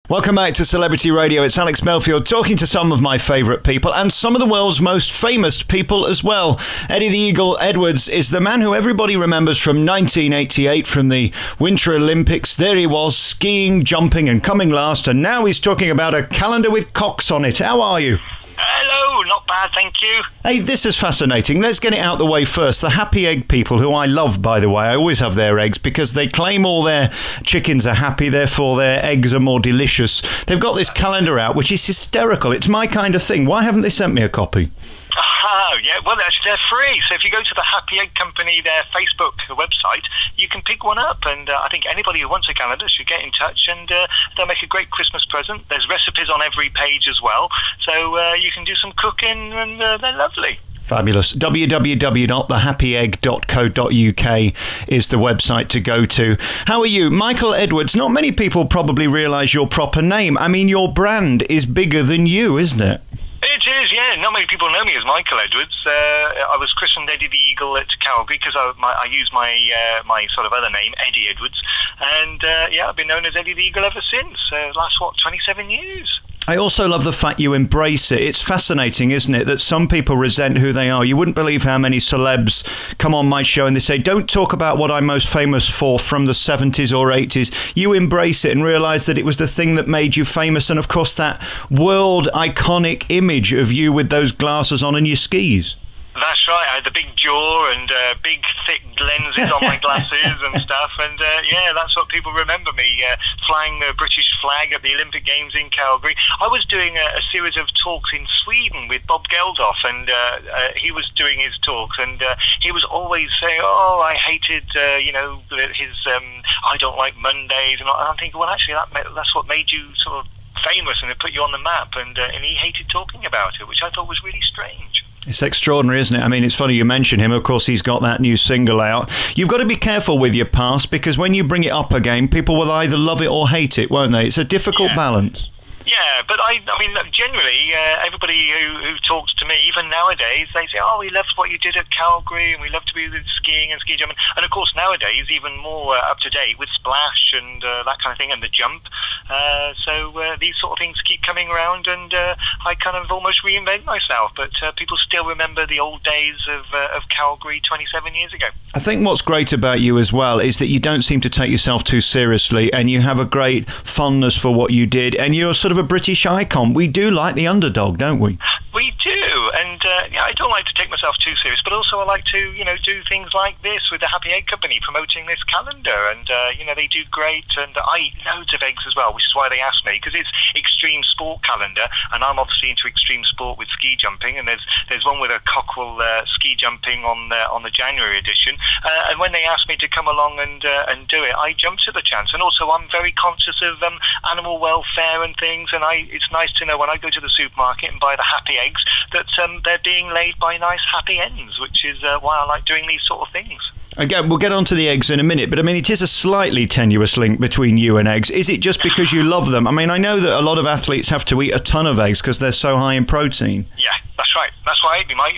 Welcome back to Celebrity Radio. It's Alex Belfield talking to some of my favourite people and some of the world's most famous people as well. Eddie the Eagle Edwards is the man who everybody remembers from 1988, from the Winter Olympics. There he was, skiing, jumping and coming last, and now he's talking about a calendar with cocks on it. How are you? Hello, not bad, thank you. Hey, this is fascinating. Let's get it out the way first. The happy egg people, who I love, by the way, I always have their eggs because they claim all their chickens are happy, therefore their eggs are more delicious. They've got this calendar out, which is hysterical. It's my kind of thing. Why haven't they sent me a copy? Oh, yeah, well, they're free. So if you go to the Happy Egg Company, their Facebook website, you can pick one up. And I think anybody who wants a calendar should get in touch, and they'll make a great Christmas present. There's recipes on every page as well. So you can do some cooking, and they're lovely. Fabulous. www.thehappyegg.co.uk is the website to go to. How are you? Michael Edwards. Not many people probably realise your proper name. I mean, your brand is bigger than you, isn't it? It is, yeah. Not many people know me as Michael Edwards. I was christened Eddie the Eagle at Calgary because I use my sort of other name, Eddie Edwards. And, I've been known as Eddie the Eagle ever since. Last, 27 years. I also love the fact you embrace it. It's fascinating, isn't it, that some people resent who they are. You wouldn't believe how many celebs come on my show and they say, don't talk about what I'm most famous for from the 70s or 80s. You embrace it and realise that it was the thing that made you famous. And, of course, that world iconic image of you with those glasses on and your skis. That's right. I had the big jaw and big, thick lenses on my glasses and stuff. And, that's what people remember me, flying the British flag at the Olympic Games in Calgary. I was doing a series of talks in Sweden with Bob Geldof, and he was doing his talks, and he was always saying, oh, I hated, his I don't like Mondays. And I'm thinking, well, actually, that's what made you sort of famous, and it put you on the map. And he hated talking about it, which I thought was really strange. It's extraordinary, isn't it? I mean, it's funny you mention him. Of course, he's got that new single out. You've got to be careful with your past, because when you bring it up again, people will either love it or hate it, won't they? It's a difficult balance. Yeah, but I mean, generally, everybody who talks to me, even nowadays, they say, oh, we loved what you did at Calgary, and we love to be with skiing and ski jumping. And, of course, nowadays, even more up-to-date with splash and that kind of thing, and the jump. So these sort of things keep coming around, and I kind of almost reinvent myself. But people still remember the old days of Calgary 27 years ago. I think what's great about you as well is that you don't seem to take yourself too seriously, and you have a great fondness for what you did, and you're sort of a British icon. We do like the underdog, don't we? We do, and I don't like to take myself too serious, but also I like to, do things like this with the Happy Egg Company, promoting this calendar, and, they do great, and I eat loads of eggs as well, which is why they asked me, because it's extreme sport calendar, and I'm obviously into extreme sport with ski jumping, and there's one with a cockerel ski jumping on the January edition, and when they asked me to come along and do it, I jumped at the chance. And also I'm very conscious of animal welfare and things, and it's nice to know when I go to the supermarket and buy the happy eggs that they're being laid by nice happy hens, which is why I like doing these sort of things. Again, we'll get on to the eggs in a minute, but I mean, it is a slightly tenuous link between you and eggs. Is it just because you love them? I mean, I know that a lot of athletes have to eat a ton of eggs because they're so high in protein. Yeah, that's right. That's why I eat them. I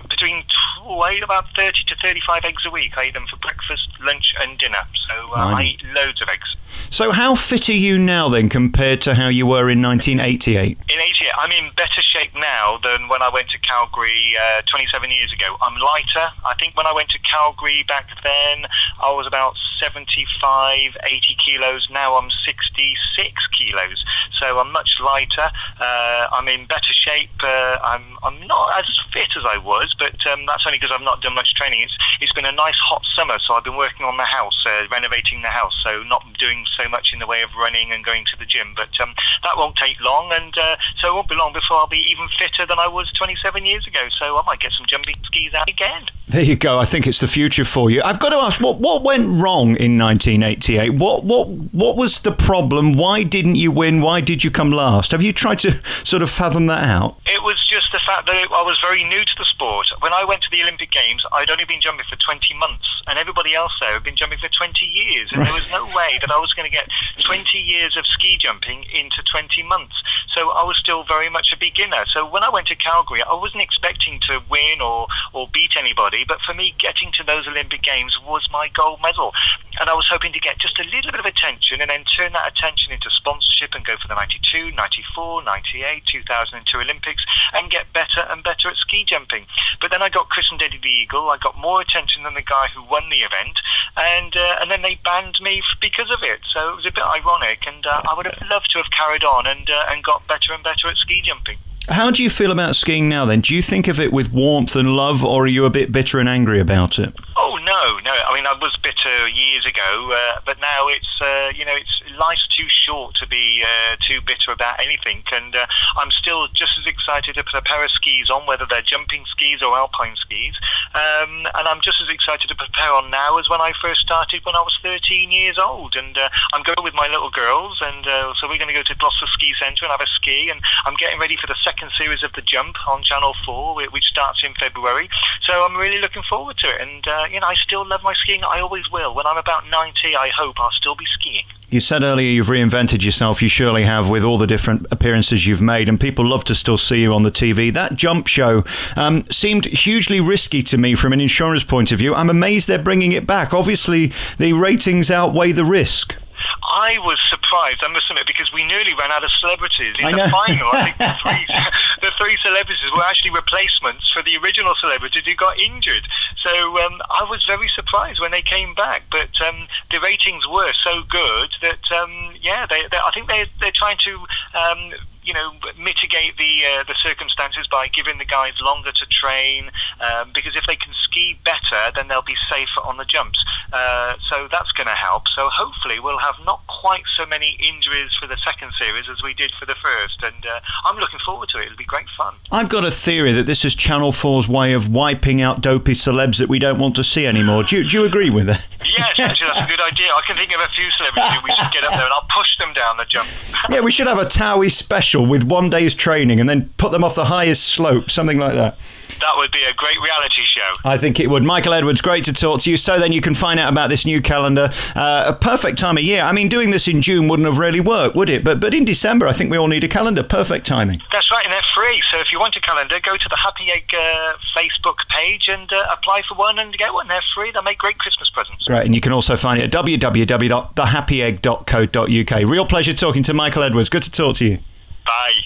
eat about 30 to 35 eggs a week. I eat them for breakfast, lunch and dinner. So I eat loads of eggs. So how fit are you now then compared to how you were in 1988? In 88, I'm in better shape now than when I went to Calgary 27 years ago. I'm lighter. I think when I went to Calgary back then, I was about 75, 80 kilos. Now I'm 66 kilos. So I'm much lighter. I'm in better shape. I'm not as fit as I was, but that's only because I've not done much training. It's been a nice hot summer, so I've been working on the house, renovating the house, so not doing so much in the way of running and going to the gym. But that won't take long, and so it won't be long before I'll be even fitter than I was 27 years ago. So I might get some jumping skis out again. There you go. I think it's the future for you. I've got to ask, what went wrong in 1988? What was the problem? Why didn't you win? Why did you come last? Have you tried to sort of fathom that out? It was just the fact that I was very new to the sport. When I went to the Olympic Games, I'd only been jumping for 20 months, and everybody else there had been jumping for 20 years, and there was no way that I was going to get 20 years of ski jumping into 20 months. So I was still very much a beginner. So when I went to Calgary, I wasn't expecting to win or beat anybody, but for me, getting to those Olympic Games was my gold medal. and I was hoping to get just a little bit of attention and then turn that attention into sponsorship and go for the 92, 94, 98, 2002 Olympics and get better and better at ski jumping. But then I got christened Eddie the Eagle. I got more attention than the guy who won the event, and then they banned me because of it. So it was a bit ironic, and I would have loved to have carried on and got better and better at ski jumping. How do you feel about skiing now then? Do you think of it with warmth and love, or are you a bit bitter and angry about it? Oh, no. I mean, I was bitter years ago, but now it's life's too short to be too bitter about anything. And I'm still just as excited to put a pair of skis on, whether they're jumping skis or alpine skis. And I'm just as excited to put a pair on now as when I first started when I was 13 years old. And I'm going with my little girls, and so we're going to go to Gloucester Ski Centre and have a ski. And I'm getting ready for the second series of The Jump on Channel 4, which starts in February. So I'm really looking forward to it. And, I still love my skiing. I always will. When I'm about 90, I hope I'll still be skiing. You said earlier you've reinvented yourself. You surely have, with all the different appearances you've made, and people love to still see you on the TV. That jump show seemed hugely risky to me from an insurance point of view. I'm amazed they're bringing it back. Obviously, the ratings outweigh the risk. I was surprised, I must admit, because we nearly ran out of celebrities. In the final, I think the three celebrities were actually replacements for the original celebrities who got injured. So I was very surprised when they came back. But the ratings were so good that, I think they're trying to mitigate the circumstances by giving the guys longer to train, because if they can ski better, then they'll be safer on the jumps. So that's going to help. So hopefully we'll have not quite so many injuries for the second series as we did for the first, and I'm looking forward to it. It'll be great fun. I've got a theory that this is Channel 4's way of wiping out dopey celebs that we don't want to see anymore. Do you agree with that? Yes, actually, that's a good idea. I can think of a few celebrities we should get up there, and I'll push them down the jump. Yeah, we should have a Towie special with 1 day's training and then put them off the highest slope, something like that. That would be a great reality show. I think it would. Michael Edwards, great to talk to you. So then you can find out about this new calendar. A perfect time of year. I mean, doing this in June wouldn't have really worked, would it? But in December, I think we all need a calendar. Perfect timing. That's right, and they're free. So if you want a calendar, go to the Happy Egg Facebook page and apply for one and get one. They're free. They'll make great Christmas presents. Great, and you can also find it at www.thehappyegg.co.uk. Real pleasure talking to Michael Edwards. Good to talk to you. Bye.